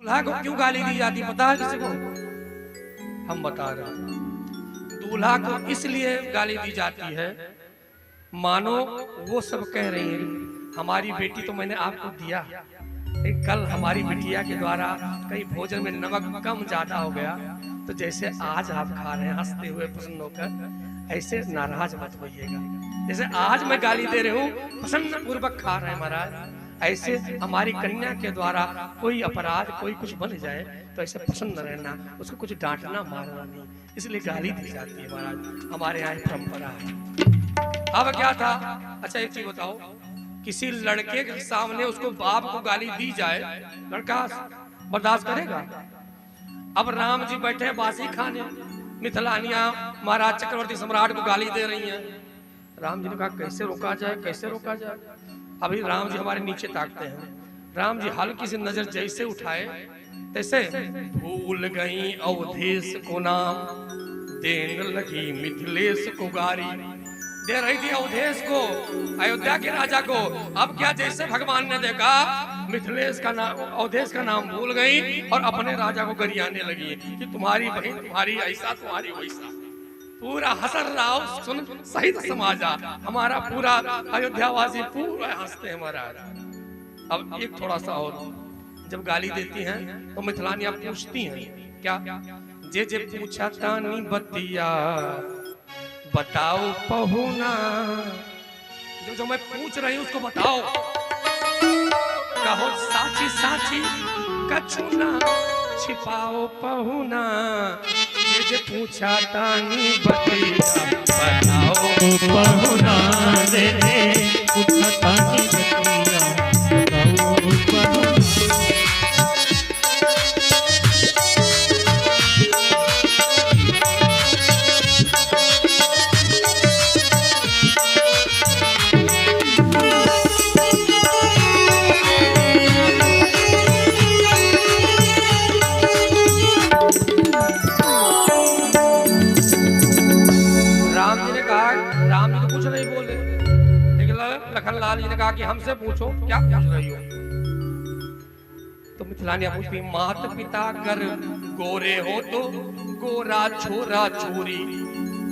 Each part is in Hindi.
दूल्हा को क्यों गाली दी जाती पता है किसी को? हम बता रहे हैं। दूल्हा को इसलिए गाली दी जाती है, मानो वो सब कह रही है हमारी बेटी तो मैंने आपको दिया, कल हमारी बिटिया के द्वारा कहीं भोजन में नमक कम ज्यादा हो गया, तो जैसे आज आप खा रहे हैं हंसते हुए प्रसन्न होकर, ऐसे नाराज मत होइएगा। जैसे आज मैं गाली दे रही हूँ प्रसन्न पूर्वक खा रहे हैं महाराज, ऐसे हमारी कन्या के द्वारा कोई अपराध कोई कुछ बन जाए तो ऐसे प्रसन्न रहना, उसको कुछ डांटना मारना नहीं, इसलिए गाली दी जाती है महाराज, हमारे यहाँ परंपरा है। अब क्या था, अच्छा एक चीज बताओ, किसी लड़के के सामने उसको बाप को गाली दी जाए, लड़का बर्दाश्त करेगा? अब राम जी बैठे हैं बासी खाने, मिथिलानिया महाराज चक्रवर्ती सम्राट को गाली दे रही हैं। राम जी ने कहा कैसे रोका जाए, कैसे रोका जाए? अभी राम जी हमारे नीचे ताकते हैं, राम जी हल्की सी नजर जैसे उठाए तैसे, भूल गई अवधेश को नाम, देन लगी मिथिलेश को गारी। दे रही थी अवधेश को, अयोध्या के राजा को, अब क्या जैसे भगवान ने देखा मिथिलेश का नाम, अवधेश का नाम भूल गई और अपने राजा को गरियाने लगी कि तुम्हारी बहन तुम्हारी ऐसा तुम्हारी वैसा। पूरा हसर राव सुन सहित समाजा, हमारा पूरा अयोध्यावासी पूरा हंसते हैं महाराज। अब एक थोड़ा सा और, जब गाली देती हैं तो मिथिलानियां पूछती हैं क्या, जे जे पूछा तानी बतिया बताओ पहुना, जो मैं पूछ रही हूँ उसको बताओ, कहो साची साची कछुना छिपाओ पहुना, जे पूछा तानी बतिया बताओ पहुना, रे पूछा तानी बतिया बताओ पहुना। लखनलाल जी ने कहा कि हमसे पूछो क्या पूछ रही हो? तो मिथिलानियां पूछती, मात पिता कर गोरे हो तो गोरा छोरा छोरी।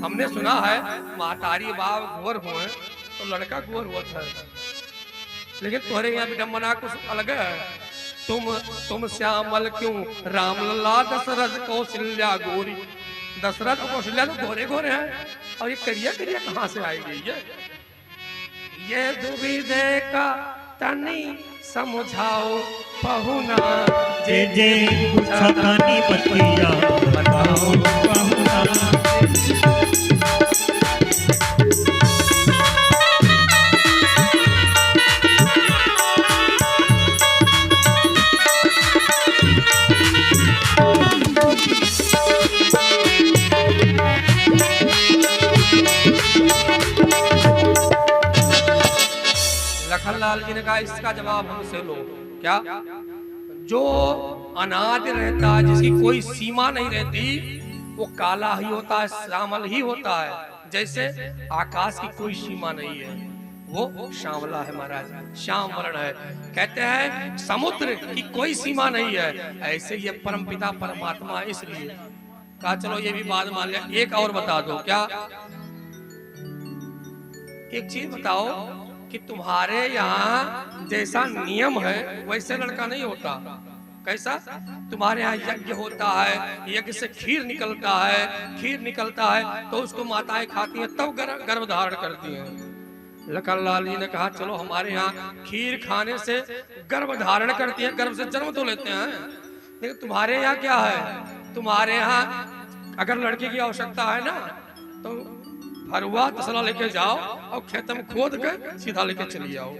हमने सुना है महतारी बाप गोर हुए तो लड़का गोर हुआ था, लेकिन तुम्हारे यहाँ विडम्बना कुछ अलग है। तुम श्यामल क्यों राम लला, दशरथ कौशल्या गोरी। दशरथ और कौशल्या तो गोरे गोरे हैं, और ये करिया करिया कहाँ से आएगी? ये दुविधे का तनी समझाओ पहुना, जे जे पूछा तानी बतिया बताओ पहुना। लखनलाल जी ने कहा इसका जवाब हमसे लो। क्या? जो अनाज रहता है, जिसकी कोई सीमा नहीं रहती, वो काला ही होता है, श्यामल ही होता है। जैसे आकाश की कोई सीमा नहीं है, वो श्यामला है महाराज, श्याम वर्ण है। कहते हैं समुद्र की कोई सीमा नहीं है, ऐसे ये परमपिता परमात्मा है। इसलिए कहा चलो ये भी बात मान लिया। एक और बता दो, क्या? एक चीज बताओ कि तुम्हारे यहाँ जैसा नियम है वैसे लड़का नहीं होता। कैसा? तुम्हारे यहाँ यज्ञ होता है, यज्ञ से खीर निकलता है, खीर निकलता है तो उसको माताएं खाती हैं, तब गर्भ धारण करती हैं। लखनलाल जी ने कहा चलो हमारे यहाँ खीर खाने से गर्भ धारण करती हैं, गर्भ से जन्म तो लेते हैं, लेकिन तुम्हारे यहाँ क्या है? तुम्हारे यहाँ अगर लड़के की आवश्यकता है ना तो फरुआ तसला लेके जाओ और खेत में खोद के सीधा लेके चली जाओ।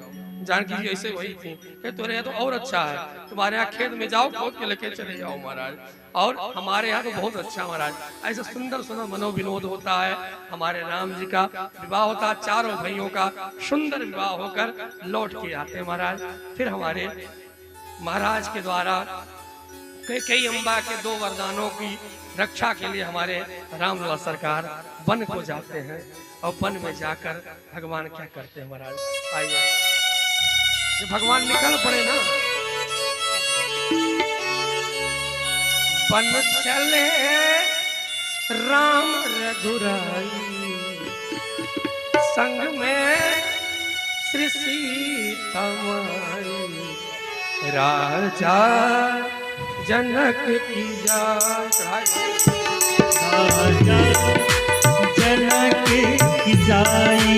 जानकी जी ऐसे वही थी कि तुम्हारे यहाँ तो और अच्छा है, तुम्हारे यहाँ खेत में जाओ खोद के लेके चले जाओ महाराज, और हमारे यहाँ तो बहुत अच्छा महाराज। ऐसा सुंदर सुंदर मनोविनोद होता है। हमारे राम जी का विवाह होता है, चारों भाइयों का सुंदर विवाह होकर लौट के आते हैं महाराज। फिर हमारे महाराज के द्वारा कई अम्बा के 2 वरदानों की रक्षा के लिए हमारे रामलला सरकार वन को जाते हैं, और वन में जाकर भगवान क्या करते हैं महाराज? आइए, जब भगवान निकल पड़े ना, बन चले राम रघुराई, संग में श्री सीता माई, राजा जनक की जाय। राजा जनक की जाई,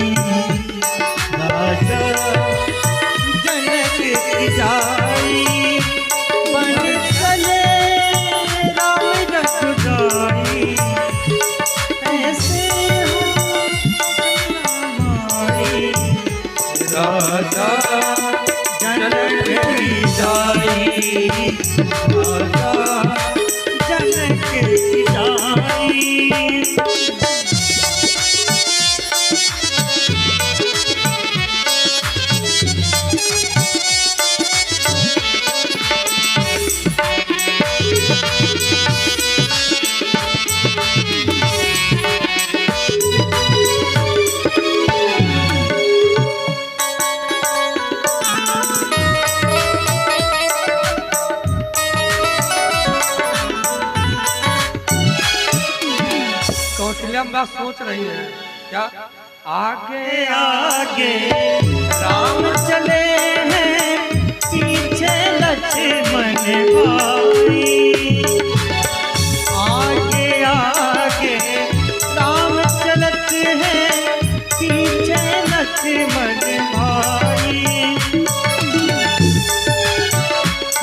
राजा जनक की जाई, बन चले राम रघुराई, ऐसे हो हमारी, राजा जनक की जाई, राजा जनक की जाई। कौशल्या में बात सोच रही है क्या? आगे आगे राम चले हैं, पीछे लक्ष्मण भाई, आगे आगे राम चलत हैं, पीछे लक्ष्मण भाई,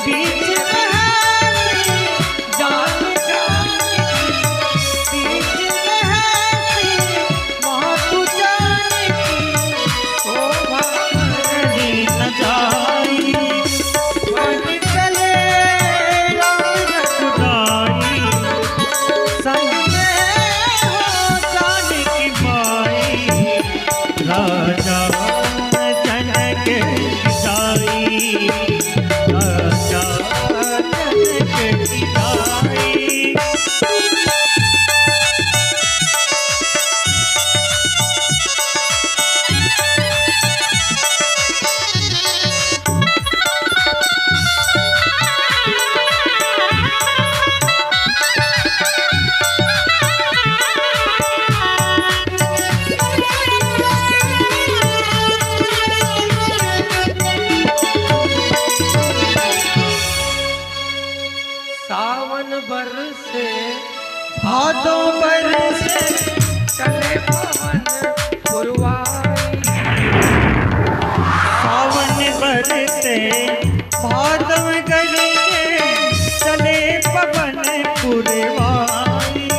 बीच में है जान राजा जनक की जाई, राजा जनक की जाई। सावन बरसे भादों बरसे चले पवन पुरवाई, सावन बरसे भादव गरजे चले पवन पुरवाई,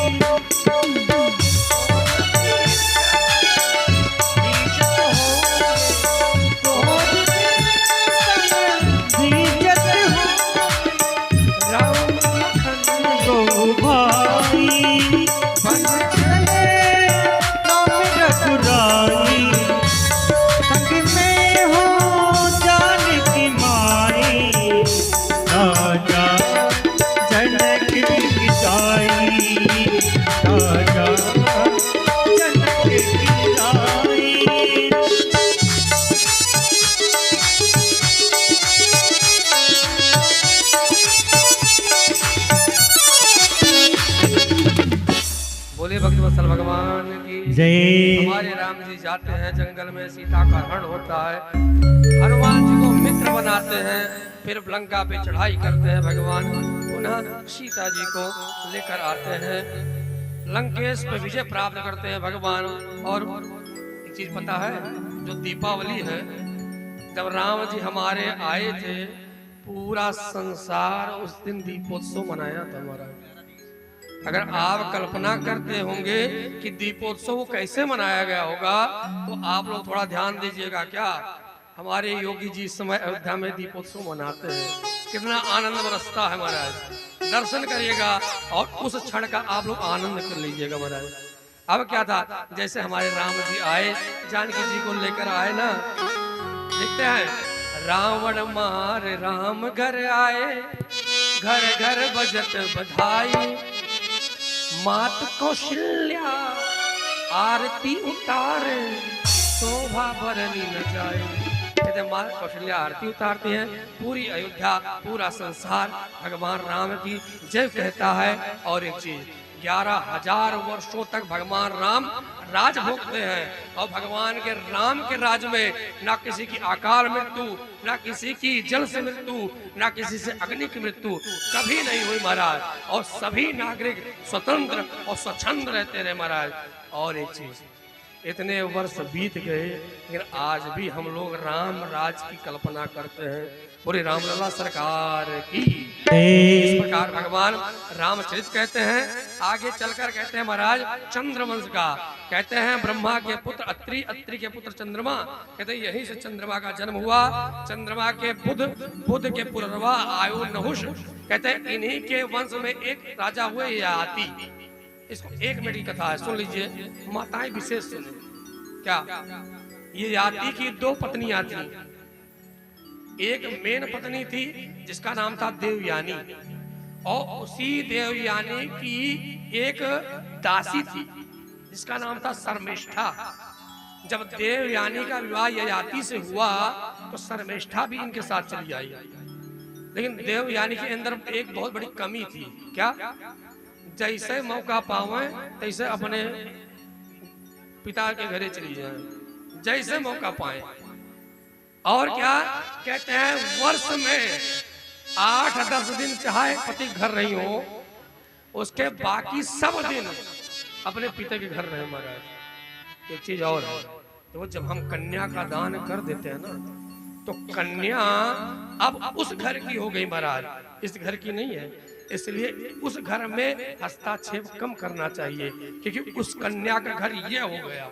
बोले भक्तवत्सल भगवान की जय। हमारे राम जी जाते हैं जंगल में, सीता का हरण होता है, हनुमान जी को मित्र बनाते हैं, फिर लंका पे चढ़ाई करते हैं भगवान, पुनः सीता जी को लेकर आते हैं, लंकेश पे विजय प्राप्त करते हैं भगवान। और एक चीज पता है, जो दीपावली है, जब राम जी हमारे आए थे, पूरा संसार उस दिन दीपोत्सव मनाया था हमारा। अगर आप कल्पना करते होंगे कि दीपोत्सव कैसे मनाया गया होगा, तो आप लोग थोड़ा ध्यान दीजिएगा। क्या हमारे योगी जी इस समय अयोध्या में दीपोत्सव मनाते हैं, कितना आनंद बरसता है महाराज, दर्शन करिएगा और उस क्षण का आप लोग आनंद कर लीजिएगा महाराज। अब क्या था, जैसे हमारे राम जी आए, जानकी जी को लेकर आए ना, देखते हैं रावण मार राम घर आए, घर घर बजत बधाई, मात कौशल्या आरती उतारे, शोभा बरनी न जाए। कहते हैं माँ कौशल्या आरती उतारती हैं, पूरी अयोध्या पूरा संसार भगवान राम की जय कहता है। और एक चीज 11,000 वर्षों तक भगवान राम राज भोगते हैं और भगवान के राम के राज में ना किसी की अकाल मृत्यु, ना किसी की जल से मृत्यु, ना किसी से अग्नि की मृत्यु कभी नहीं हुई महाराज। और सभी नागरिक स्वतंत्र और स्वच्छंद रहते रहे महाराज। और एक चीज, इतने वर्ष बीत गए लेकिन आज भी हम लोग राम राज की कल्पना करते हैं। पूरी रामलला सरकार की। इस प्रकार भगवान रामचरित कहते हैं। आगे चलकर कहते हैं महाराज चंद्रवंश का, कहते हैं ब्रह्मा के पुत्र अत्रि, अत्रि के पुत्र चंद्रमा, कहते हैं यहीं से चंद्रमा का जन्म हुआ। चंद्रमा के बुध, बुध के पुररवा आयु नहुष, कहते हैं इन्हीं के वंश में एक राजा हुए ययाति। इसको 1 मिनट की कथा है, सुन लीजिए माताएं विशेष सुने। क्या ये ययाति की 2 पत्नियां थी। एक मेन पत्नी थी जिसका नाम था देवयानी, और उसी देवयानी की एक दासी थी जिसका नाम था शर्मिष्ठा। जब देवयानी का विवाह ययाति से हुआ तो शर्मिष्ठा भी इनके साथ चली आई। लेकिन देवयानी के अंदर एक बहुत बड़ी कमी थी। क्या? जैसे मौका पावे तैसे अपने पिता के घरे चली जाए, जैसे मौका पाए। और क्या कहते हैं, वर्ष में 8-10 दिन चाहे पति घर नहीं हो, उसके बाकी सब दिन अपने पिता के घर रहे महाराज। एक चीज और है, तो जब हम कन्या का दान कर देते हैं ना, तो कन्या अब उस घर की हो गई महाराज, इस घर की नहीं है। इसलिए उस घर में हस्तक्षेप कम करना चाहिए, क्योंकि उस कन्या का घर ये हो गया।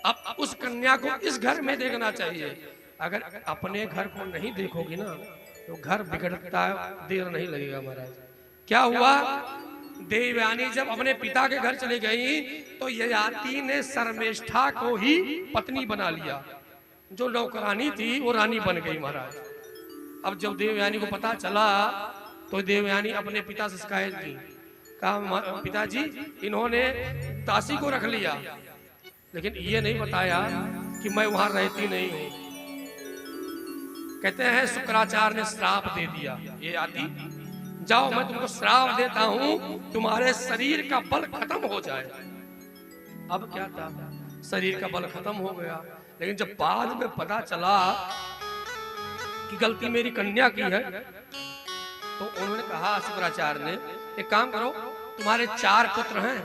अब उस कन्या को इस घर में देखना चाहिए। अगर अपने घर को नहीं देखोगी ना तो घर बिगड़ता देर नहीं लगेगा महाराज। क्या हुआ, देवयानी जब अपने पिता के घर चली गई तो ययाति ने शर्मिष्ठा को ही पत्नी बना लिया। जो नौकरानी थी वो रानी बन गई महाराज। अब जब देवयानी को पता चला तो देवयानी अपने पिता से शिकायत की, कहा पिताजी इन्होंने दासी को रख लिया, लेकिन ये नहीं बताया कि मैं वहां रहती नहीं हूं। कहते हैं शुक्राचार्य ने श्राप दे दिया, ये आती जाओ मैं तुमको श्राप देता हूं, तुम्हारे शरीर का बल खत्म हो जाए। अब क्या था, शरीर का बल खत्म हो गया। लेकिन जब बाद में पता चला कि गलती मेरी कन्या की है, तो उन्होंने कहा शुक्राचार्य ने, एक काम करो, तुम्हारे 4 पुत्र हैं,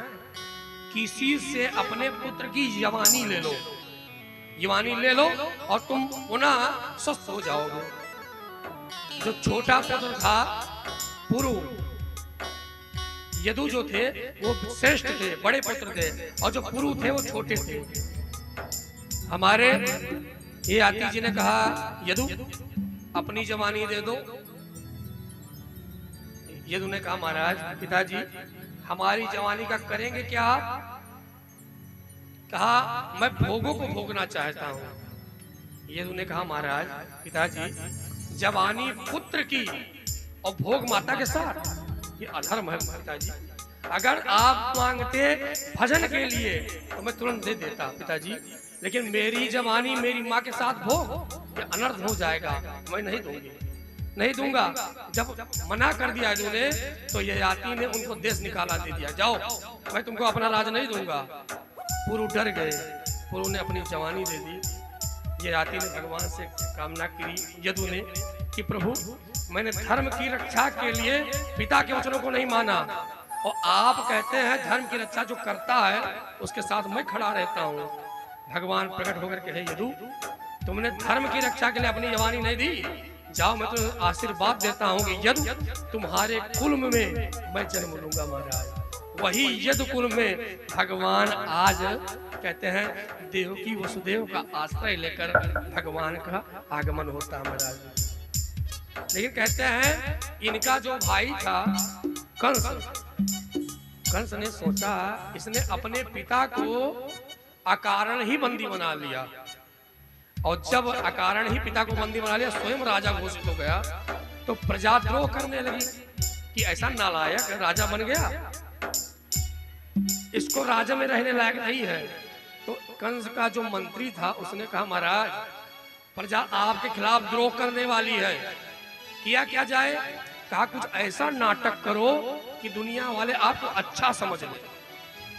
किसी से अपने पुत्र की जवानी ले लो, जवानी ले लो और तुम पुनः स्वस्थ हो जाओगे। जो छोटा पुत्र था पुरु, यदु जो थे वो श्रेष्ठ थे, बड़े पुत्र थे, और जो पुरु थे वो छोटे थे। हमारे ये आती जी ने कहा यदु अपनी जवानी दे दो। यदु ने कहा महाराज पिताजी हमारी जवानी का करेंगे क्या आप? कहा मैं भोगों को भोगना चाहता हूं। यदु ने कहा महाराज पिताजी जवानी पुत्र की और भोग माता के साथ, ये अधर्म है पिताजी। अगर आप मांगते भजन के लिए तो मैं तुरंत दे देता पिताजी, लेकिन मेरी जवानी मेरी माँ के साथ भोग ये अनर्थ हो जाएगा, मैं नहीं दूंगी, नहीं दूंगा। जब मना कर दिया यदु ने तो ययाति ने उनको देश निकाला दे दिया, जाओ मैं तुमको अपना राज नहीं दूंगा। पुरु डर गए, पुरु ने अपनी जवानी दे दी। ययाति ने भगवान से कामना की यदु ने कि प्रभु मैंने धर्म की रक्षा के लिए पिता के वचनों को नहीं माना, और आप कहते हैं धर्म की रक्षा जो करता है उसके साथ मैं खड़ा रहता हूँ। भगवान प्रकट होकर कहे यदु तुमने धर्म की रक्षा के लिए अपनी जवानी नहीं दी, जाओ मैं तुम्हें आशीर्वाद देता हूँ कि यदु तुम्हारे कुल में मैं जन्म लूंगा महाराज। वही यदु कुल में भगवान आज कहते हैं देवकी वसुदेव का आश्रय लेकर भगवान का आगमन होता है महाराज। लेकिन कहते हैं इनका जो भाई था कंस, कंस ने सोचा इसने अपने पिता को अकारण ही बंदी बना लिया, और जब अकारण ही पिता को बंदी बना लिया, स्वयं राजा घोषित हो गया, तो प्रजाद्रोह करने लगी कि ऐसा नालायक राजा बन गया, इसको राजा में रहने लायक नहीं है। तो कंस का जो मंत्री था उसने कहा महाराज प्रजा आपके खिलाफ द्रोह करने वाली है, किया क्या जाए? कहा कुछ ऐसा नाटक करो कि दुनिया वाले आपको अच्छा समझ ले।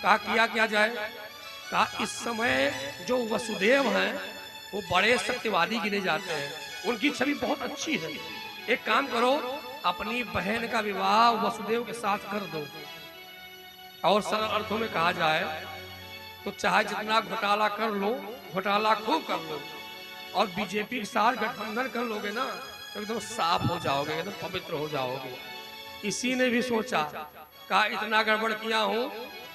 कहा किया क्या जाए? कहा इस समय जो वसुदेव हैं वो बड़े सत्यवादी गिने जाते हैं, उनकी छवि बहुत अच्छी है। एक काम करो, अपनी बहन का विवाह वसुदेव के साथ कर दो। और सरल अर्थों में कहा जाए तो चाहे जितना घोटाला कर लो, घोटाला खूब कर लो, और बीजेपी के साथ गठबंधन कर लोगे ना तो एकदम साफ हो जाओगे, एकदम पवित्र हो जाओगे। इसी ने भी सोचा, कहा इतना गड़बड़ किया हूं,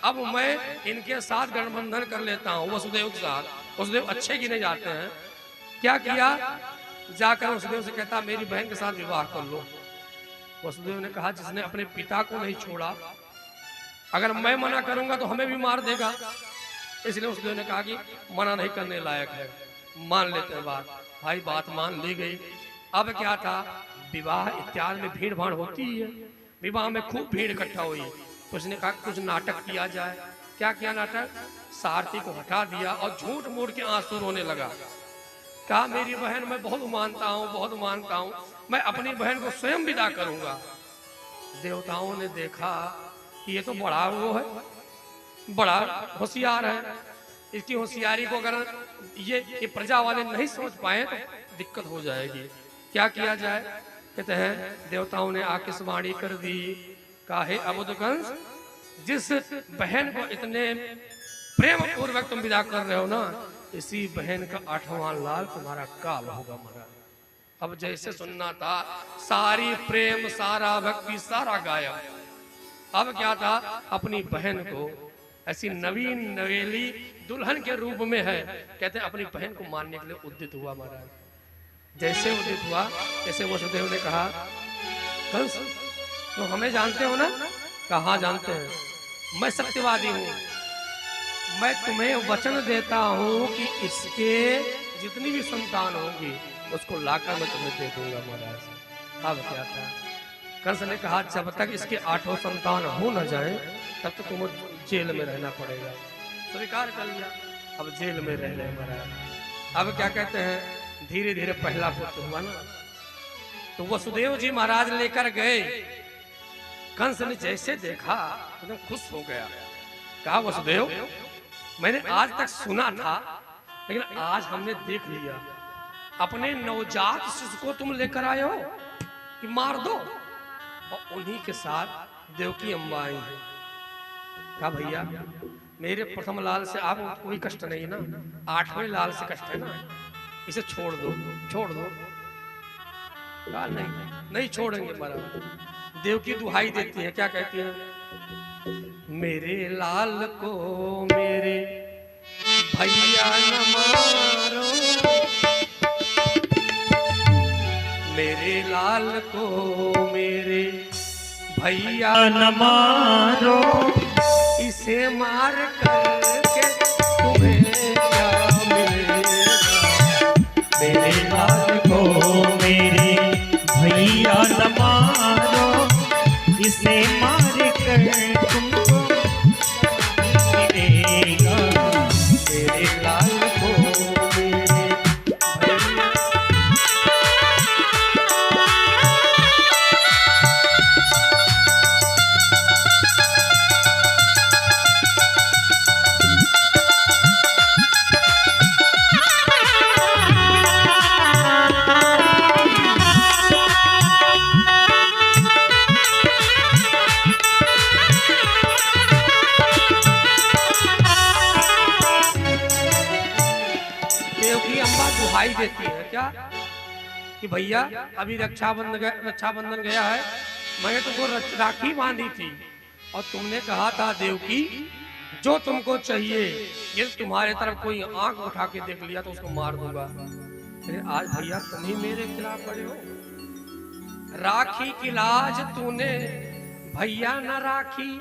अब मैं इनके साथ गठबंधन कर लेता हूं, वसुदेव के साथ। वसुदेव अच्छे गिने जाते हैं। क्या किया? जाकर वसुदेव से कहता मेरी बहन के साथ विवाह कर लो। वसुदेव ने कहा जिसने अपने पिता को नहीं छोड़ा, अगर मैं मना करूंगा तो हमें भी मार देगा। इसलिए वसुदेव ने कहा कि मना नहीं करने लायक है, मान लेते हैं बात। भाई बात मान ली गई। अब क्या था, विवाह इत्यादि में भीड़ भाड़ होती ही है, विवाह में खूब भीड़ इकट्ठा हुई। तो उसने कहा कुछ नाटक किया जाए। क्या किया नाटक? सारथी को हटा दिया और झूठ मूठ के आंसू रोने लगा। कहा मेरी बहन मैं बहुत मानता हूँ, बहुत मानता हूँ, मैं अपनी बहन को स्वयं विदा करूंगा। देवताओं ने देखा कि ये तो बड़ा वो है, बड़ा होशियार है, इसकी होशियारी को अगर ये प्रजा वाले नहीं समझ पाए तो दिक्कत हो जाएगी। क्या किया जाए? कहते हैं देवताओं ने आकाशवाणी कर दी, काहे अबुदकंस, जिस बहन को इतने प्रेम पूर्वक तुम विदा कर रहे हो ना, इसी बहन का 8वां लाल तुम्हारा काल होगा महाराज। अब जैसे सुनना था, सारी प्रेम, सारा भक्ति, सारा गायब। अब क्या था, अपनी बहन को ऐसी नवीन नवेली दुल्हन के रूप में है, कहते हैं अपनी बहन को मारने के लिए उद्यत हुआ महाराज। जैसे उदित हुआ जैसे वसुदेव ने कहा कंस तो हमें जानते हो ना? कहा जानते हैं, मैं सत्यवादी हूँ, मैं तुम्हें वचन देता हूँ कि इसके जितनी भी संतान होंगी उसको लाकर मैं तुम्हें दे दूंगा महाराज। अब क्या था, कंस ने कहा जब तक इसके 8 संतान हो न जाए तब तक तुम्हें जेल में रहना पड़ेगा। स्वीकार कर लिया, अब जेल में रह रहे महाराज। अब क्या कहते हैं, धीरे धीरे पहला पुत्र हुआ ना, तो वसुदेव जी महाराज लेकर गए। कंस ने जैसे देखा एकदम खुश हो गया। कहा वसुदेव मैंने आज तक सुना था, लेकिन आज हमने देख लिया, अपने नवजात शिशु को तुम लेकर आए हो कि मार दो। और उन्हीं के साथ देवकी अम्बा आई है। कहा भैया मेरे प्रथम लाल से आपको कोई कष्ट नहीं ना, 8वें लाल से कष्ट है ना, इसे छोड़ दो, छोड़ दो। कहा नहीं, नहीं छोड़ेंगे महाराज। देवकी दुहाई देती है, क्या कहती है, मेरे लाल को मेरे भैया न मारो, मेरे लाल को मेरे भैया न मारो, इसे मार करके तुम्हें क्या मिलेगा। मेरे लाल को मेरे भैया न मारो, इसे मार कर तुमको मिलेगा। मेरे लाल को मेरे भैया। दुहाई देती है क्या कि भैया अभी रक्षाबंधन गया है, मैंने तुमको राखी बांधी थी और तुमने कहा था देवकी जो तुमको चाहिए, ये तुम्हारे तरफ कोई आंख उठा के देख लिया तो उसको मार दूंगा। आज भैया तुम ही मेरे खिलाफ खड़े हो। राखी की लाज तूने भैया न राखी,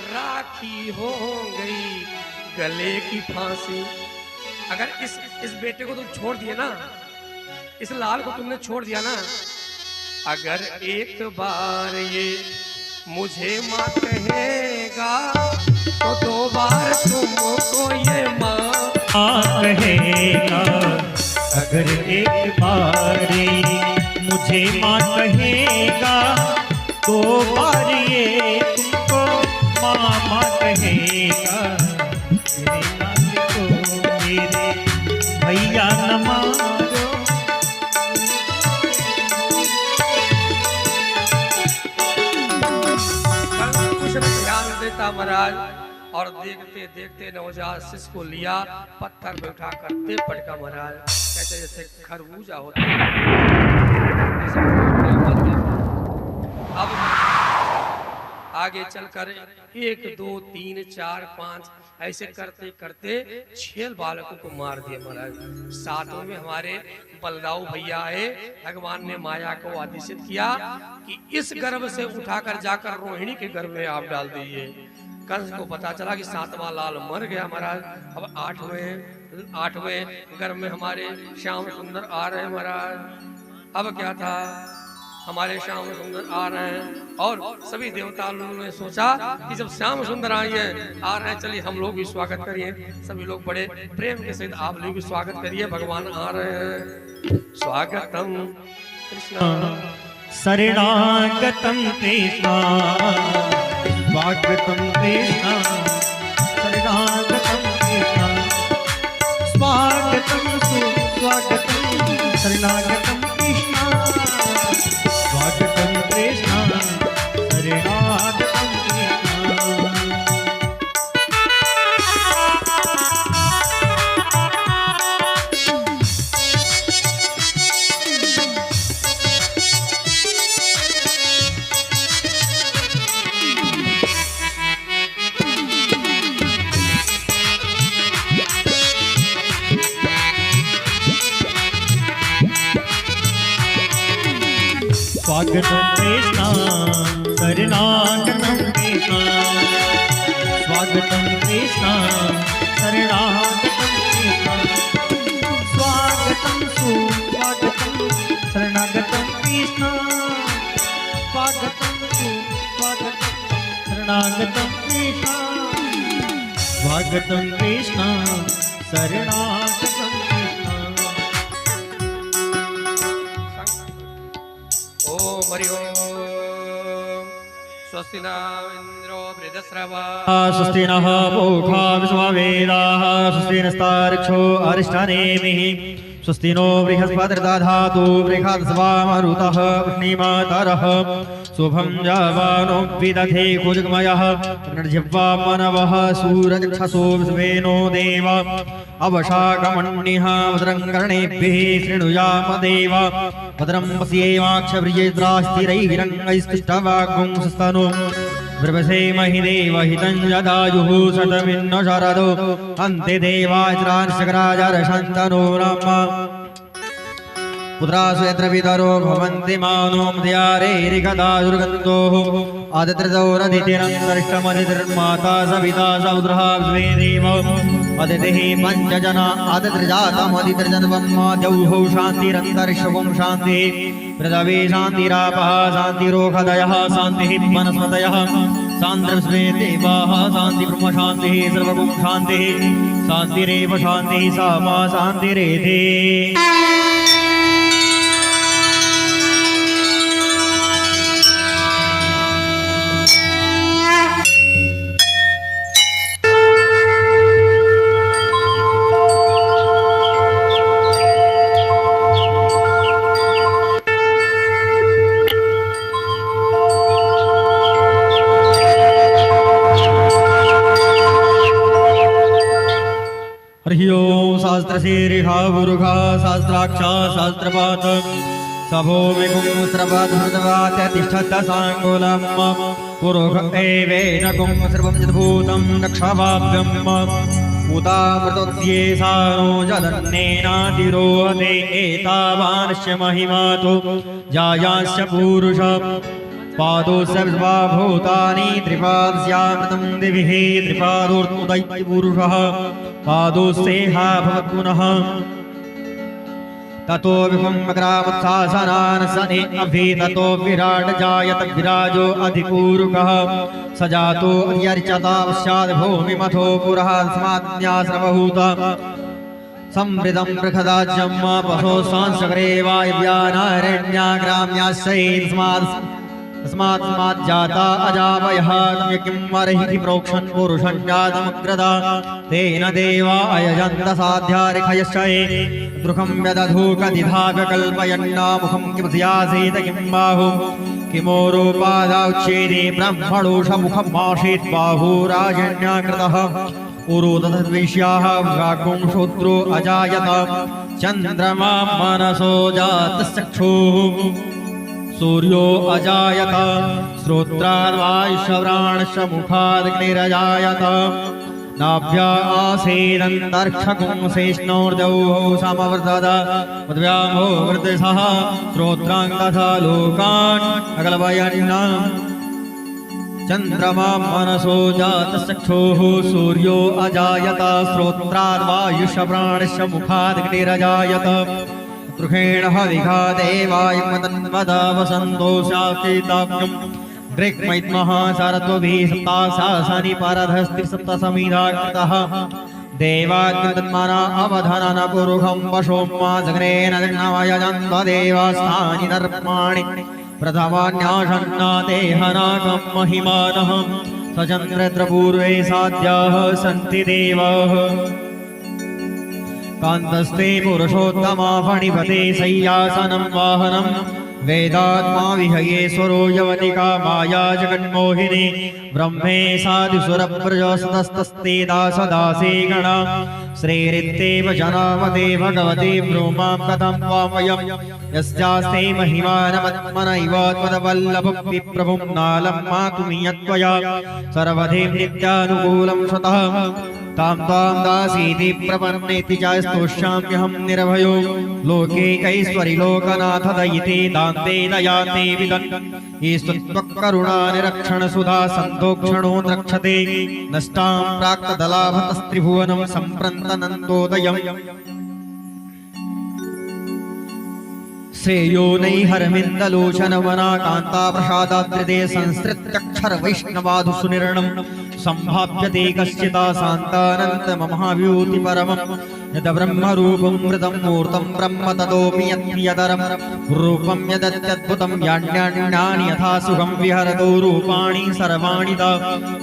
राखी हो गई गले की फांसी। अगर इस बेटे को तुम छोड़ दिए ना, इस लाल को तुमने छोड़ दिया ना, अगर एक बार ये मुझे माँ कहेगा तो 2 बार तुमको ये माँ कहेगा। अगर एक बारी मुझे माँ कहेगा, दो बार ये तुमको मामा कहेगा। मेरे लाल को मेरे भैया न मारो। कुछ ध्यान देता महाराज, और देखते देखते नवजात शिशु को लिया, पत्थर पे उठा कर दे पटका महाराज। कहते जैसे खरबूजा होता है। अब आगे चलकर 1 2 3 4 5 ऐसे करते करते 6 बालकों को मार दिया महाराज। सातों में हमारे बलदाऊ भैया आए। भगवान ने माया को आदेशित किया कि इस गर्भ से उठाकर जाकर रोहिणी के गर्भ में आप डाल दीजिए। कंस को पता चला कि 7वां लाल मर गया महाराज। अब 8वें गर्भ में हमारे श्याम सुंदर आ रहे हैं महाराज। अब क्या था, हमारे श्याम सुंदर आ रहे हैं और सभी देवता लोगों ने सोचा कि जब श्याम सुंदर आ रहे हैं, चलिए हम लोग भी स्वागत करिए। सभी लोग बड़े प्रेम के साथ आप लोग भी स्वागत करिए, भगवान आ रहे हैं। स्वागतम कृष्ण शरणागतम कृष्ण, स्वागतम कृष्ण शरणागतम कृष्ण, स्वागतम सुस्वागतम शरणागतम कृष्ण, स्वागतम कृष्ण शरणागतम कृष्ण। स्वागतम कृष्ण शरणागतम कृष्ण, स्वागतम कृष्ण शरणागतम कृष्ण, स्वागतम सुस्वागतम शरणागतम कृष्ण, स्वागतम सुस्वागतम शरणागतम कृष्ण, स्वागतम कृष्ण शरणागतम कृष्ण। ओम हरि ओम। स्वस्ति न इंद्रो वृद्धश्रवा, स्वस्ति नः पूषा विश्ववेदाः, स्वस्ति नस्तार्क्ष्यो अरिष्टनेमिः, स्वस्ति नो बृहस्पतिर्दधातु बृहस्पतिर्मरुतः वृष्णिमतरः, शुभं जावानो विदधे कुजगमयः, अग्निर्जिह्वा मनवः सूरजक्षसो विश्वेनो देव, अवशाकमण्यः भद्रं कर्णेभिः शृणुयाम देव, भद्रं पश्येमाक्षभिर्येद्रास्थिरैरङ्गैस्तुष्टवागुंसस्तनो ब्रवसेमहि देवहितं यदायुः शतमिन्नो शरदो अन्ते देवाचरांशकराजरशन्तनो नाम पुत्रास्वेत्र पितरो भवन्ति मानो मध्यारेरिकदा दुर्गन्धोः आदित्रजौरदितिरन्तरिष्टमदितिर्माता सविता सौद्रः स्वे देव अदितिः पञ्चजना आदित्रजातमदित्रजन्ममाद्यौः शान्तिरन्तरिक्षगुं शान्तिः पृथ्वी शान्तिरापः शान्तिरोषधयः शान्तिः वनस्पतयः शान्तिर्विश्वे देवाः शान्तिब्रह्म शान्तिः सर्वगुं शान्तिः शान्तिरेव शान्तिः सा मा शान्तिरेधे। हरि ओम शास्त्रशीर्षा पुरुषा शास्त्राक्षा शास्त्रपात सभो विगुंस्रवधृतवात्यतिष्ठत सांगुलम् पुरुष एवेनकुं सर्वं यद्भूतं रक्षावाप्यम् उतामृतोद्ये सानो जदन्नेनातिरोहते एतावानस्य महिमातो जायास्य पुरुष पादोस्य विश्वाभूतानि त्रिपादस्यामृतं दिविः त्रिपादोर्तुदैत्यपुरुषः पादोस्तेहा भवत्पुनः ततो विपुम्बग्रामत्सासनान् सने अभि ततो विराट जायत विराजो अधिपूरुकः स जातो अर्यर्चता पश्चाद् भूमिमथो पुरः स्माज्ञाश्रमभूत समृद्धं बृहदाज्यं पशो सांसगरे वायव्यानारण्याग्राम्याश्रयेस्मात् जाता अजावयः किं वरहि प्रोक्षन् पुरुषं जातमग्रदा तेन देवा अयजन्त साध्यारिखयश्चये दृढं व्यदधूकदिधाकल्पयन्नामुखं किं स्यासीत किं बाहु किमोरोपादाउच्छेदे ब्रह्मणोषमुखमासीत् बाहुराजन्याकृतः उरुदधद्विष्याः व्याकुं शूद्रो अजायत चन्द्रमा मनसो जातश्चक्षुः सूर्यो अजायत श्रोत्राद्वायुश्रवणाश्च मुखादग्निरजायत नाभ्या आसीदन्तर्क्षकुंसेष्णोर्जौः समवर्धत मद्व्यामो वृद्धसः श्रोत्रान् तथा लोकान् अकल्पयन्नाम् चन्द्रमा मनसो जातश्चक्षुः सूर्यो अजायत श्रोत्राद्वायुश्रवणाश्च मुखादग्निरजायत दृहेण हविघा देवायमतन्वदा वसन्तो शाकेताव्यम् दृक्मैत्मः सरत्वभिः सप्तासानि परधस्त्रिसप्तसमिधा कृतः देवाग्नितन्मना अवधनन पुरुषं पशोम्मा जग्नेन जग्नमयजन्त्वदेवास्थानि दर्पाणि प्रथमान्याशन्ना देहनाकं महिमानः सचन्द्रपूर्वे साध्याः सन्ति देवाः कान्तस्ते पुरुषोत्तमा फणिपते शय्यासनं वाहनं वेदात्मा विहयेश्वरो यवनिका माया जगन्मोहिनी ब्रह्मे साधुसुरप्रजस्तस्ते दासदासे गणा श्रीरित्तेव जनामते भगवते ब्रूमां कथं वामयं यस्यास्ते महिमानमत्मनैव त्वदवल्लभविप्रभुं नालं मातुमियत्वया सर्वधे नित्यानुकूलं स्वतः तां त्वां दासीति प्रपन्नेति च स्तोष्याम्यहं निर्भयो लोकेकैश्वरि लोकनाथ दयिते दान्ते दयाते विदन् ईश्वत्वकरुणानिरक्षणसुधा सन्तोक्षणो द्रक्षते नष्टां प्राक्तदलाभतस्त्रिभुवनं सम्प्रन्तनन्दोदयम् श्रेयो नैहरमिन्दलोचनवना कान्ता प्रसादाद्रिते संसृत्यक्षरवैष्णवाधुसुनिर्णं सम्भाव्यते कश्चिता शान्तानन्तमहाविभूति परमं यद ब्रह्मरूपं मृतं मूर्तं ब्रह्म ततोऽपि यत्प्रियतरं रूपं यदत्यद्भुतं यान्यान्यानि यथा सुखं विहरतो रूपाणि सर्वाणि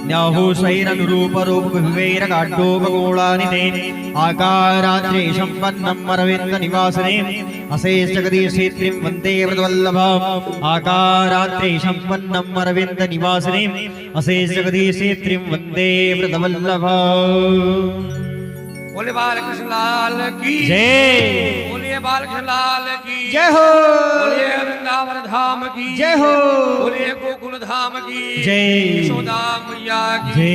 न्याहोषैरनुरूपरूपविवैरगाढ्योपगोळानि ते आकाराद्रे सम्पन्नम् अरविन्दनिवासने अशेष जगदीशेत्रिं वन्दे वृतवल्लभम् आकाराद्रे सम्पन्नम् अरविन्दनिवासने अशेष जगदीशेत्रिं वन्दे वृतवल्लभम्। बोले बालकृष्ण लाल की जय। बोलिए बालकृष्ण लाल की जय हो। बोलिए वृंदावन धाम की जय हो। बोलिए गोकुल धाम की जय। यशोदा मैया की जय।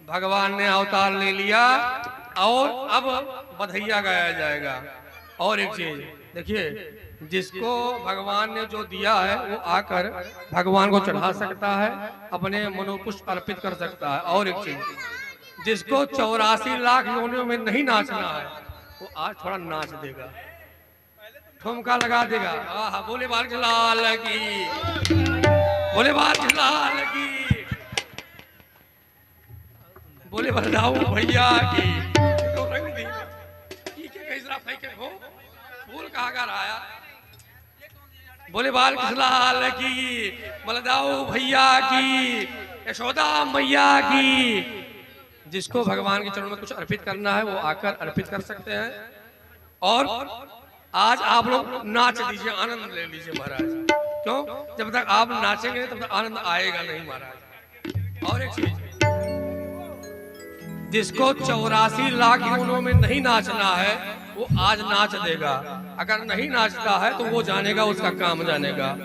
भगवान ने अवतार ले लिया और अब बधैया गाया जाएगा। और एक चीज देखिए, जिसको भगवान ने जो दिया है वो आकर भगवान को चढ़ा सकता है, अपने मनोपुष्प अर्पित कर सकता है। और एक चीज, जिसको 84 लाख योनियों में नहीं नाचना है वो आज थोड़ा नाच देगा, ठुमका लगा देगा। आहा, बोले बालकृष्ण लाल की, बोले बालकृष्ण लाल की, बोले बलदाऊ भैया की। तो रंग दी हो फूल कहाँ का आया। बोले बालकृष्ण लाल की, बलदाऊ भैया की, यशोदा मैया की। जिसको भगवान के चरणों में कुछ अर्पित करना है वो आकर अर्पित कर सकते हैं। और आज आप लोग नाच दीजिए, आनंद ले लीजिए महाराज। क्यों? जब तक आप नाचेंगे तब तक आनंद आएगा नहीं महाराज। और एक चीज, जिसको 84 लाख योनियों में नहीं नाचना है वो आज नाच देगा। अगर नहीं नाचता है तो वो जानेगा, उसका काम जानेगा।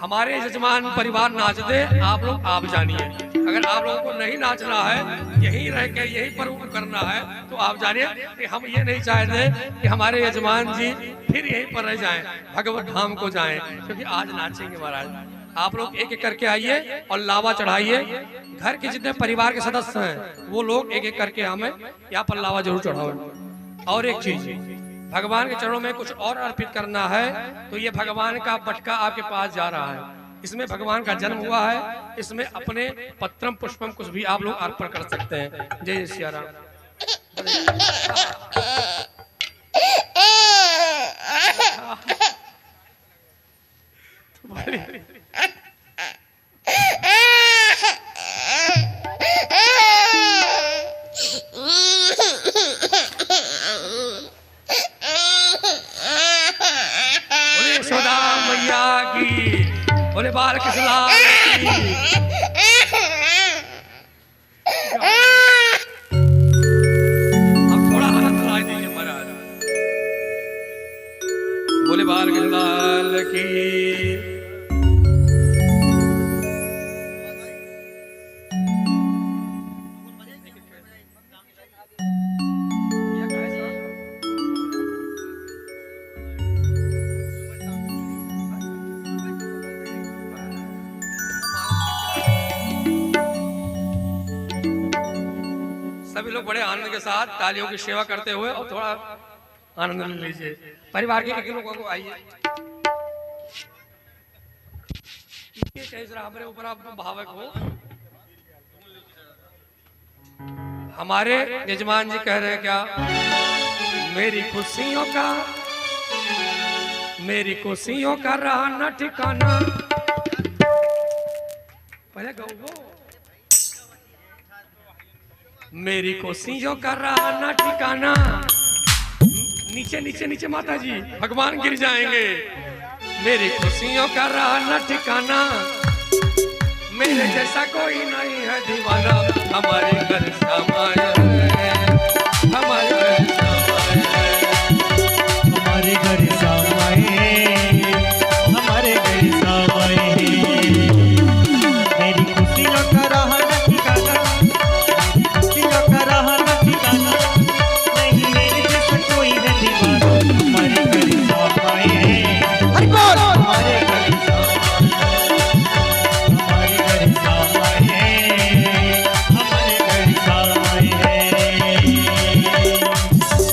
हमारे यजमान परिवार नाच दे, आप लोग आप जानिए। अगर आप लोगों को नहीं नाचना है, यहीं रह के यहीं पर करना है, तो आप जानिए कि हम ये नहीं चाहते कि हमारे यजमान जी फिर यहीं पर रह जाएं, भगवत धाम को जाएं, क्योंकि आज नाचेंगे महाराज। आप लोग एक एक करके आइए और लावा चढ़ाइए। घर के जितने परिवार के सदस्य हैं वो लोग एक एक करके हमें यहाँ पर लावा जरूर चढ़ाओ। और एक चीज, भगवान के चरणों में कुछ और अर्पित करना है तो ये भगवान का बटका आपके पास जा रहा है। इसमें भगवान का जन्म हुआ है। इसमें अपने पत्रम पुष्पम कुछ भी आप लोग अर्पण कर सकते हैं। जय सिया राम। यशोदा मैया की, बोले बाल कृष्ण की। अब थोड़ा आनंद सुनाई दीजिए महाराज। बोले बाल कृष्ण की। सभी लोग बड़े आनंद के साथ तालियों की सेवा करते हुए और थोड़ा आनंद ले लीजिए। परिवार के एक लोगों को आइए, हमारे ऊपर आप भावक हो। हमारे यजमान जी कह रहे हैं क्या, मेरी खुशियों का रहा न ठिकाना। पहले गौ मेरी खुशियों का रहा न ठिकाना। नीचे नीचे नीचे माता जी, भगवान गिर जाएंगे। मेरी खुशियों का रहा न ठिकाना, मेरे जैसा कोई नहीं है दीवाना। हमारे घर समाया है, हमारे घर समाया है, हमारे घर समाए, हमारे घर समाए। मेरी खुशियों का रहा न ठिकाना, खुशियों का रहा न ठिकाना। नहीं मेरे जैसा कोई है दीवाना। हमारे घर समाए, हमारे घर समाए, हमारे घर समाए, हमारे घर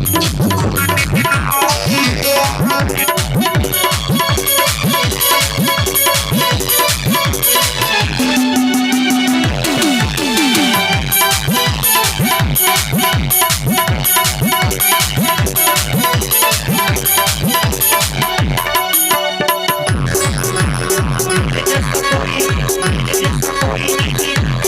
समाए।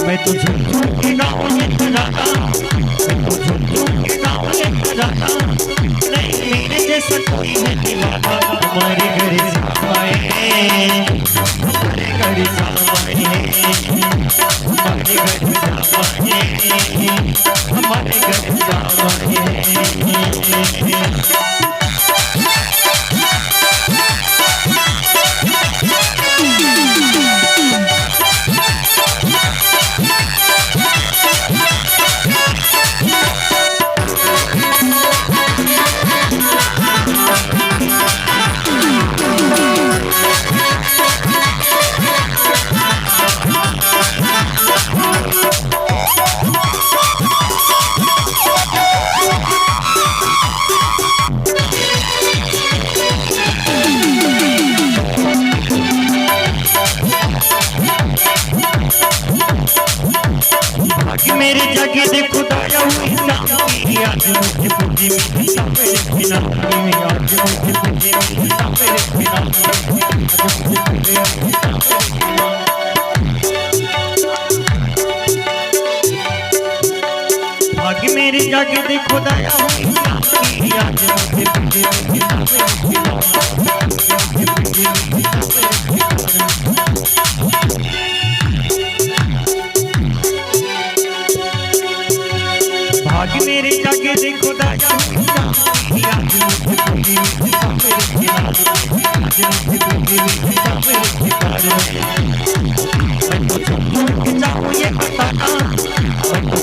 मैं तो झूम झूम के गाऊं गाता, मैं तो झूम झूम के गाऊं गाता। नहीं मेरे जैसा कोई है दीवाना। हमारे घर समाए, हमारे घर समाए, हमारे घर समाए, हमारे घर समाए। मेरे जगे दे खुदाया हुई सामी, आज मुझे पूजी मेरी मेरे बिना। आज मुझे पूजी मेरी मेरे बिना। भाग मेरे जगे दे खुदाया हुई सामी, आज मुझे पूजी मेरी मेरे बिना। भाग मेरे जागे देखो दाया, आज मुझे पूजी मेरी मेरे बिना।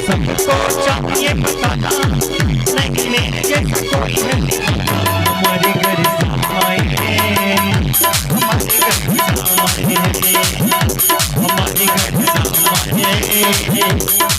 सबको चाहिए बताना नहीं मेरे जैसा कोई है हमारे घर समाए हमारे घर समाए हमारे घर समाए हमारे घर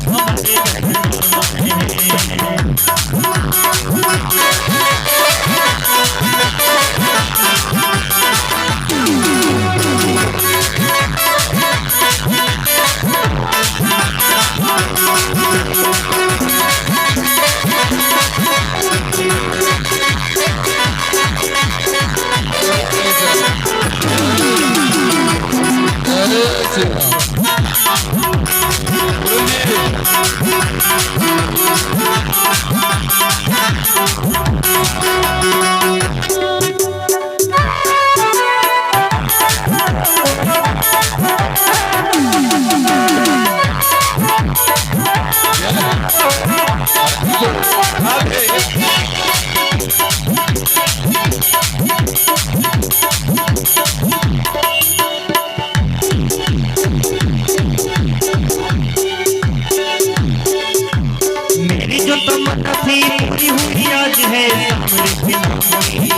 मेरी जो तमन्ना थी पूरी हुई आज है सामने बिना मेरी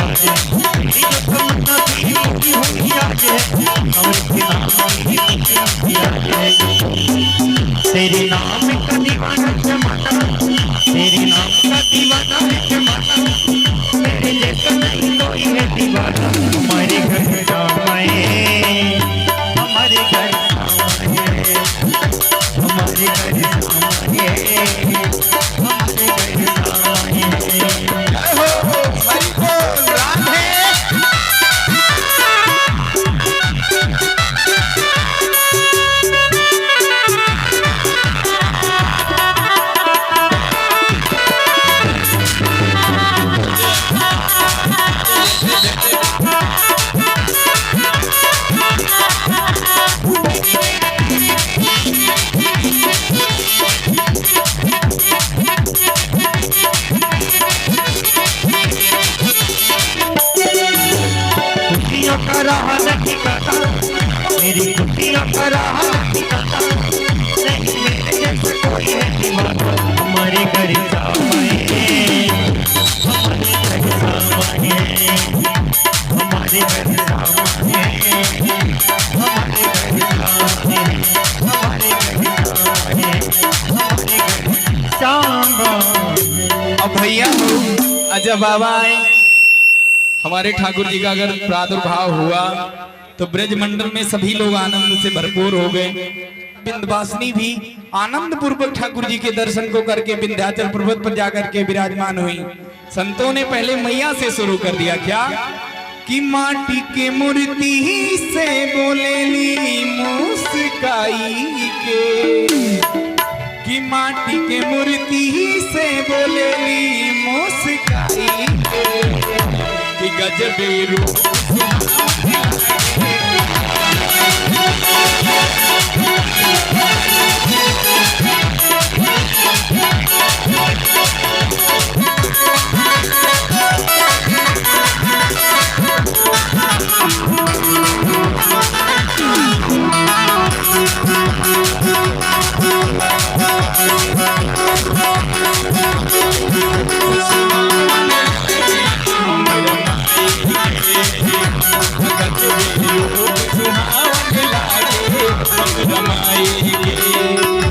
आज मेरी जो तमन्ना थी पूरी हुई आज है सामने बिना मेरी आज है तेरे नाम का दीवाना जमाना तेरे नाम का दीवाना है जमाना मेरे जैसा नहीं कोई है दीवाना हमारे घर जाए हमारे घर जाए हमारे घर रहा नहीं करता मेरी खुशियों का रहा नहीं करता नहीं मेरे जैसे कोई है दीवाना हमारे घर जाए हमारे घर जाए हमारे घर जाए हमारे घर जाए हमारे घर जाए हमारे घर सांबा। अब भैया अजय बाबा आए हमारे ठाकुर जी का अगर प्रादुर्भाव हुआ तो ब्रजमंडल में सभी लोग आनंद से भरपूर हो गए। विंध्यवासिनी भी आनंद पूर्वक ठाकुर जी के दर्शन को करके विंध्याचल पर्वत पर जाकर के विराजमान हुई। संतों ने पहले मैया से शुरू कर दिया क्या कि माटी के मूर्ति से बोलेली मुस्काई के कि माटी के मूर्ति से बोलेली मुस्काई के कि गजबे रूप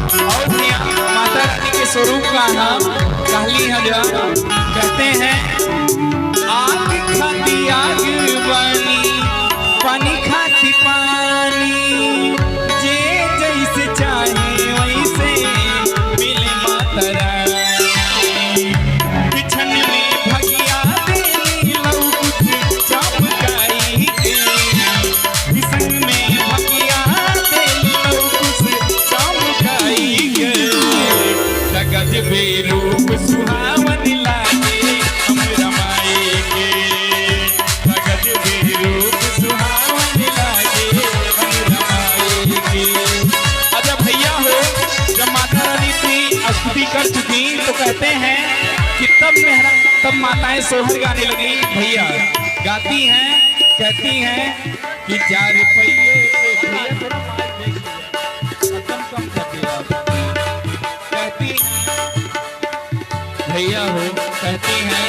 माता रानी के स्वरूप का नाम कहली हजा कहते हैं आग खाती आग बानी पानी खाती पानी जे जैसे चाहे वैसे मिले माता रानी बिछन में भगिया देली लौ कुछ चमकाई के बिसन में भगिया देली लौ कुछ चमकाई के गजबे रूप सुहावन लागे हमरा माई के गजबे रूप सुहावन लागे हमरा माई के। अच्छा भैया हो जब माता रानी की स्तुति कर चुकी तो कहते हैं कि तब माताएं सोहर गाने लगी। भैया गाती हैं कहती हैं कि 4 रुपये पे भैया थोड़ा माइक देख लीजिए, कम कर दिया आप। कहती हैं भैया हो, कहती हैं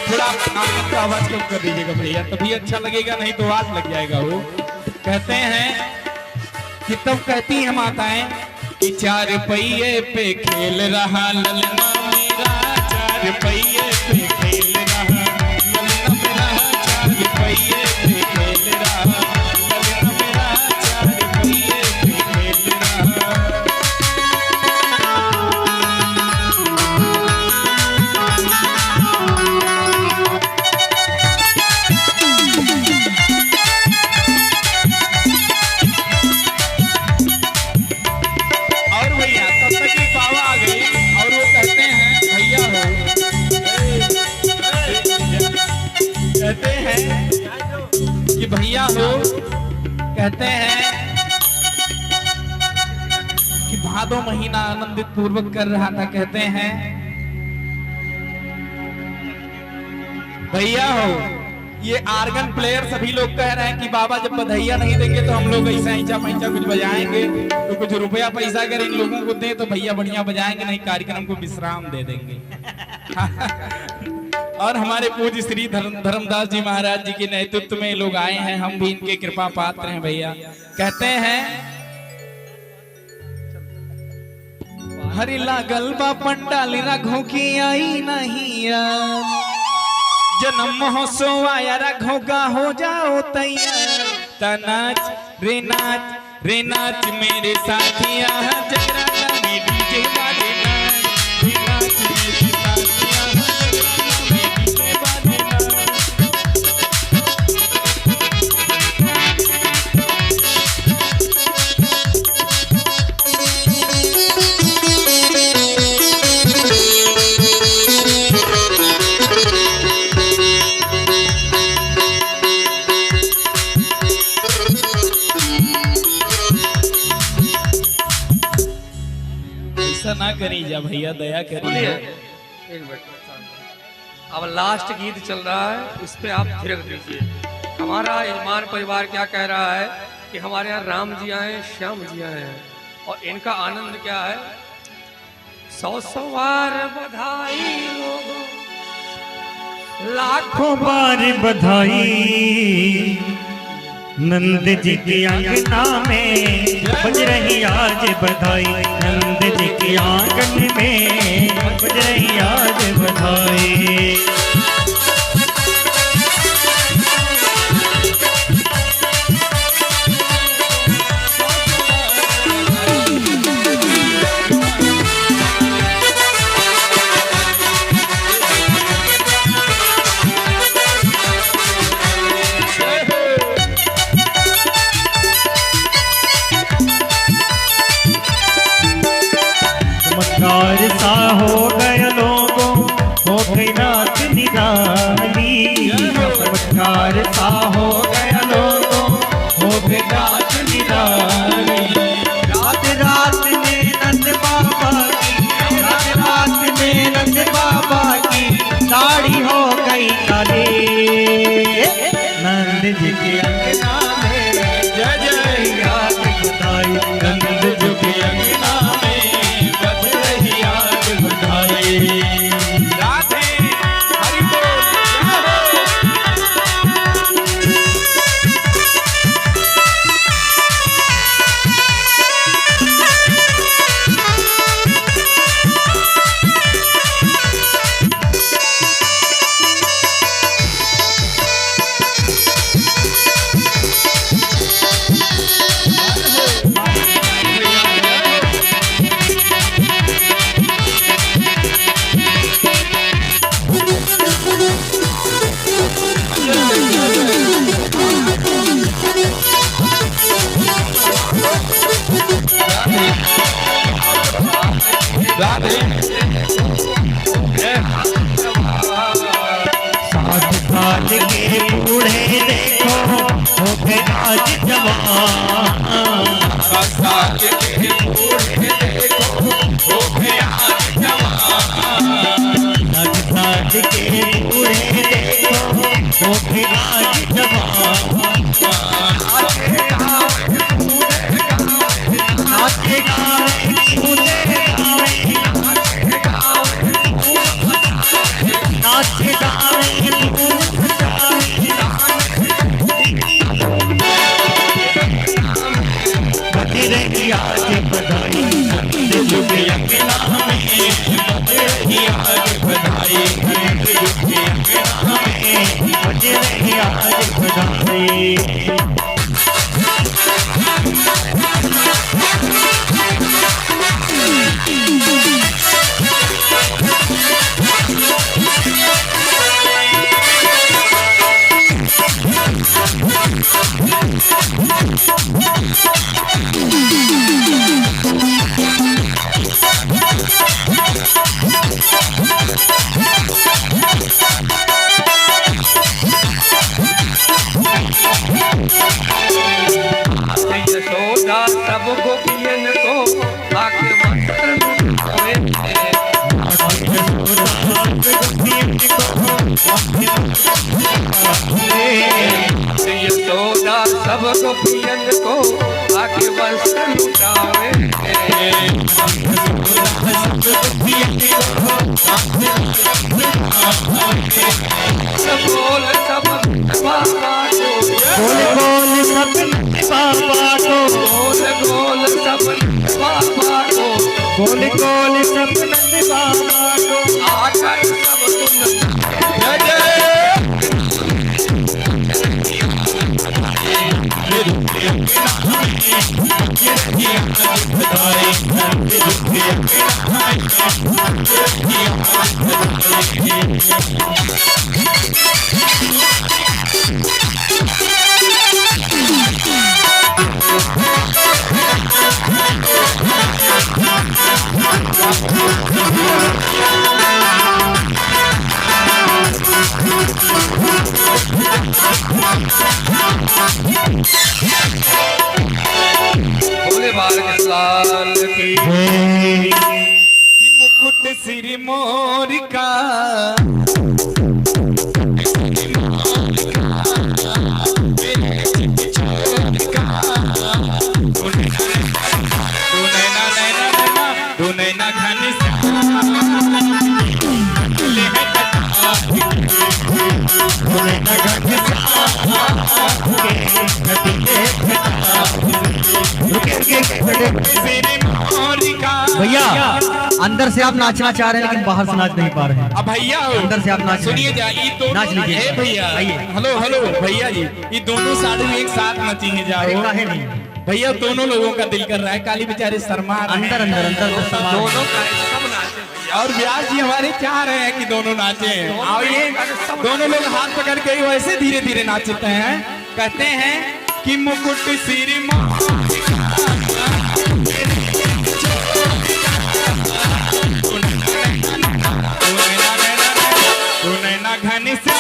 थोड़ा आवाज का आवाज कम कर दीजिएगा भैया, तभी अच्छा लगेगा, नहीं तो आग लग जाएगा हो। कहते हैं कि तब कहती हैं माताएं कि 4 रुपये पे खेल रहा ललना मेरा, 4 रुपये पे खेल रहा ललना मेरा, 4 रुपये पे खेल रहा ललना मेरा, 4 रुपये पे खेल रहा। और भैया तब तक एक बाबा आ गए और वो कहते हैं भैया हो, कहते हैं कि भैया हो, कहते हैं कि भादो महीना आनंदित पूर्वक कर रहा था। कहते हैं भैया हो, ये आर्गन प्लेयर सभी लोग कह रहे हैं कि बाबा जब बधाइयाँ नहीं देंगे तो हम लोग ऐसा ईंचा पैंचा कुछ बजाएंगे, तो कुछ रुपया पैसा अगर इन लोगों को दें तो भैया बढ़िया बजाएंगे, नहीं कार्यक्रम को विश्राम दे देंगे। और हमारे पूज्य श्री धर्मदास जी महाराज जी के नेतृत्व में लोग आए हैं, हम भी इनके कृपा पात्र हैं भैया। कहते हैं हरि लागल बा पंडाल राघों की आई नहीं यार, जन्म महोत्सव आया राघों का हो जाओ तैयार, नाच रे नाच मेरे साथिया, जरा लगी डीजे बाजे नाच, रे नाच मेरे साथिया, जरा लगी डीजे बाजे ना करी जा भैया, दया करिए। एक मिनट, अब लास्ट गीत चल रहा है, उस पे आप थिरक दीजिए। हमारा यजमान परिवार क्या कह रहा है कि हमारे यहाँ राम जी आए, श्याम जी आए हैं, और इनका आनंद क्या है, 100 बार बधाई लोगों, लाखों बार बधाई, नंद जी की अंगना में बज रही आज बधाई, नंद जी की आंगन में बज रही आज बधाई। चमत्कार सा हो गया लोगों, हो गई रात निराली, चमत्कार सा हो गया लोगों, हो गई रात निराली। रात रात में नंद बाबा की, रात रात में नंद बाबा की साड़ी हो गई काली, नंद जी के अंगना में जय जय आज बधाई, नंद जी के अंगना राधे हरि बोल। राधे साथ साथ के बूढ़े देखो हो गए आज जवान, साथ के बूढ़े देखो हो गए आज जवान, साथ साथ के बूढ़े देखो होके आज जवान नाचे गावे मुझे गावे नाचे गावे बजी रही आज बधाई दिल के अंगना में बजी रही आज बधाई दिल के अंगना में बजी रही आज बधाई यशोदा सब गोपियन को आके मंत्र लुटावे यशोदा सब गोपियन को आके वस्त्र लुटावे बोल सब बाबा को बोल बोल सब बाबा को बोल बोल सब बाबा को बोल बोल सब बाबा को आकर सब सुन भोले बालकृष्ण की कि मुकुट सिर मोर का तू नैना घन भैया अंदर से आप नाचना चाह रहे हैं लेकिन बाहर से नाच नहीं पा रहे हैं। अब भैया अंदर से आप नाच सुनिए जा ये तो नाच लीजिए। ए भैया हेलो हेलो भैया जी ये दोनों साधु एक साथ नचेंगे अरे जाओ काहे नहीं भैया दोनों लोगों का दिल कर रहा है काली बेचारे शर्मा रहे हैं। अंदर अंदर अंदर तो सवाल है। दोनों का सब नाचे भैया और व्यास जी हमारे चाह रहे हैं कि दोनों नाचे और ये दोनों लोग हाथ पकड़ के वैसे धीरे धीरे नाचते हैं कहते हैं कि मुकुट सिर घन से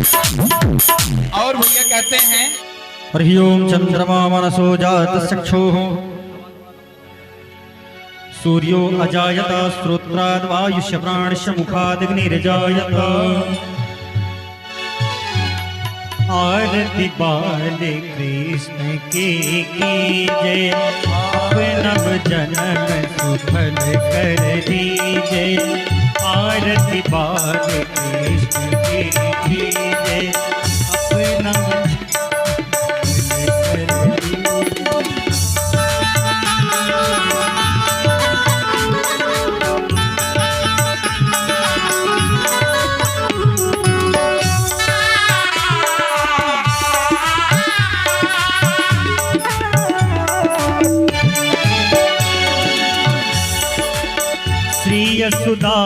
और भैया कहते हैं हरि ओम चंद्रमा मनसो जात चक्षुः सूर्यो अजायत श्रोत्राद् वायुष्य प्राणस्य मुखादग्निर्जायत आरती बाले कृष्ण की जय नव जन्म सुफल कर दीजे आरती बाले कृष्ण की जय अपना यशोदा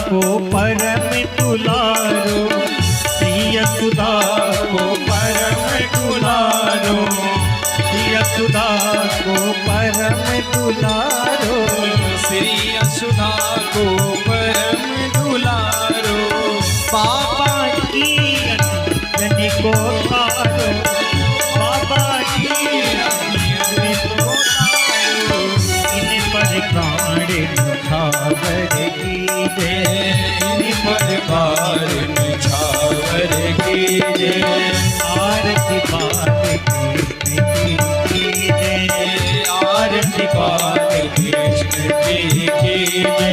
को परम दुलारो, श्री यशोदा को परम दुलारो, श्री यशोदा को परम दुलारो, श्री यशोदा को परम दुलारो। बाबा की रंजनी को तारो, बाबा की रंजनी को तारो, इन पर प्राण निछावर कीजे, इन पर प्राण निछावर कीजे, आरती बाल कृष्ण की कीजे, आरती बाल कृष्ण की कीजे।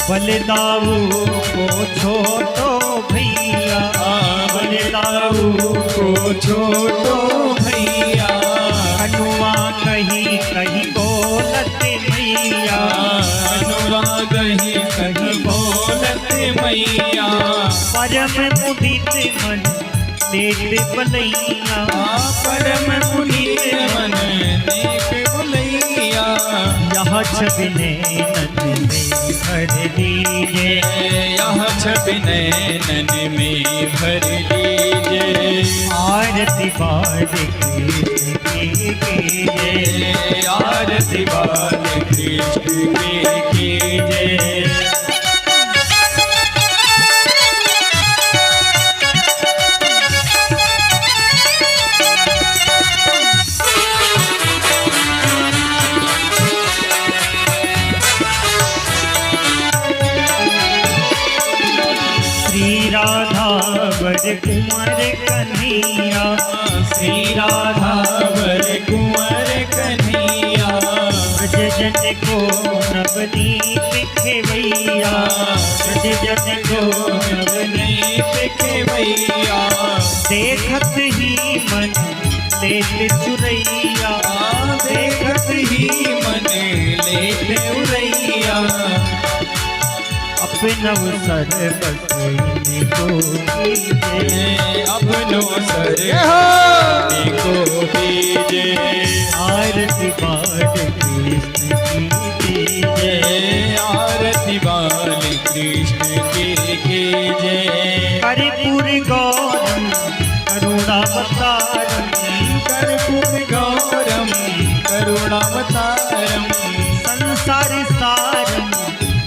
बलदाऊ को छोटो भैया, बलदाऊ को छोटो भैया, हनुआ कहीं कहीं बोलत मैया, अनुराग ही कहीं बोलत मैया, परम मुदित मन लेत बलैया, परम पुनीत मन नेक बुलैया, यह छवि नैनन में भर लीजे, यह छवि नैनन में भर लीजे, आरती बाल कृष्ण की कीजे, आरती बाल कृष्ण की कीजे। श्री राधा वर कुंवर कन्हैया, श्री राधा वर कुंवर कन्हैया, ब्रज जन को नवनीत खेवैया, ब्रज जन को नवनीत खेवैया, देखत ही मन लेत चुरैया, देखत ही मन लेत उरैया, अपनव सर्वस इनको कीजे, अपनो सर को दीजे, आरती बाल कृष्ण की कीजे, आरती बाल कृष्ण की कीजे, कर्पूर गौरम करुणावतारम, कर्पूर गौरम करुणावतारम, संसार सारम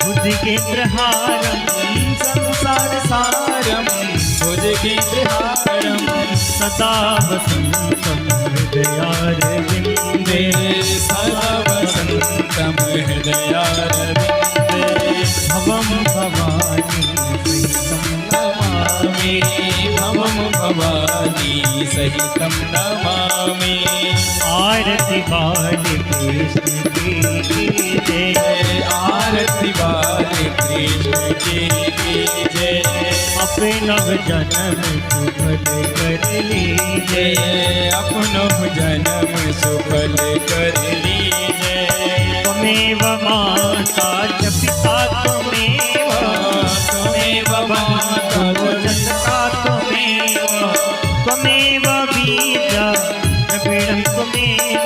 भुजगेन्द्रहारम, संसार सारम भुजगेन्द्रहारम, सदा वसंतम हृदयारविंदे, सदा वसंतम हृदयारविंदे, भवम भवानी सहितं नमामि, भवम भवानी सहितं नमामि, आरती बाल कृष्ण की कीजे, आरती बाल कृष्ण की कीजे, अपनव जन्म सुफल कर लीजे, अपनो जन्म सुफल कर लीजे, त्वमेव माता च पिता त्वमेव, त्वमेव माता जगता त्वमेव, त्वमेव बीजा द्रविणं त्वमेव,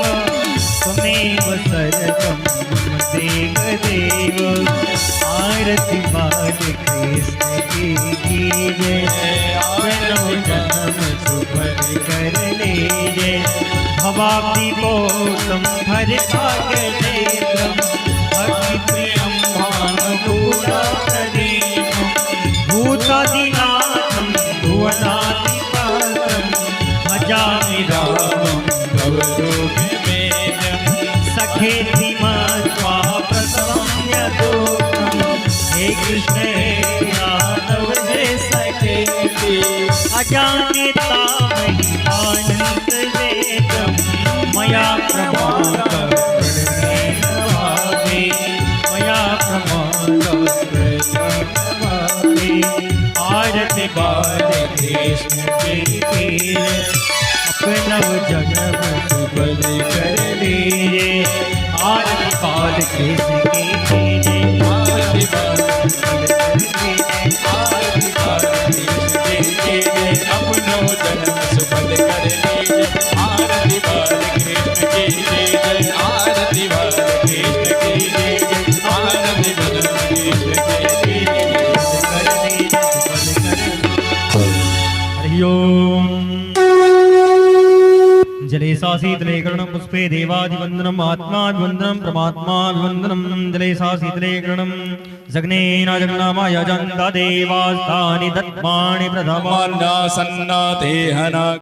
त्वमेव सर्वं मम देवदेव, आरती बाल कृष्ण की कीजे, अपनो जन्म सुफल कर लीजे, भवाब्धि पोषं भरताग्नेत्रं, भक्ति प्रियं भानुकूलाप्रदीपं, भूतादिनाथं भुवनाधिपतं, भजामि रामं भवरोगमेजं, सखेति मत्वा प्रसवं यदोक्तं, हे कृष्ण हे यादव जय सखेति, अजानिता मयि आनन्द वेदं, मया प्रमादं प्रणयेन भावे, मया प्रमादं प्रणयेन भावे। कृष्ण की अपनव जन्म सुबल कर लीजे आरती बाल कृष्ण की आरती बाल अपनो जन्म सुफल कर लीजे आरती बाल कृष्ण की जय आरती बाल कृष्ण की जय आरती बाल कृष्ण की हरि ओम जले शीतले करणं पुष्पे देवादिवन्दनम् आत्माभिवन्दनं परमात्माभिवन्दनं जले शीतले करणं जग्नेन जग्नामाय जन्ता देवास्तानि दत्मानि प्रथमा सन्ना ते हना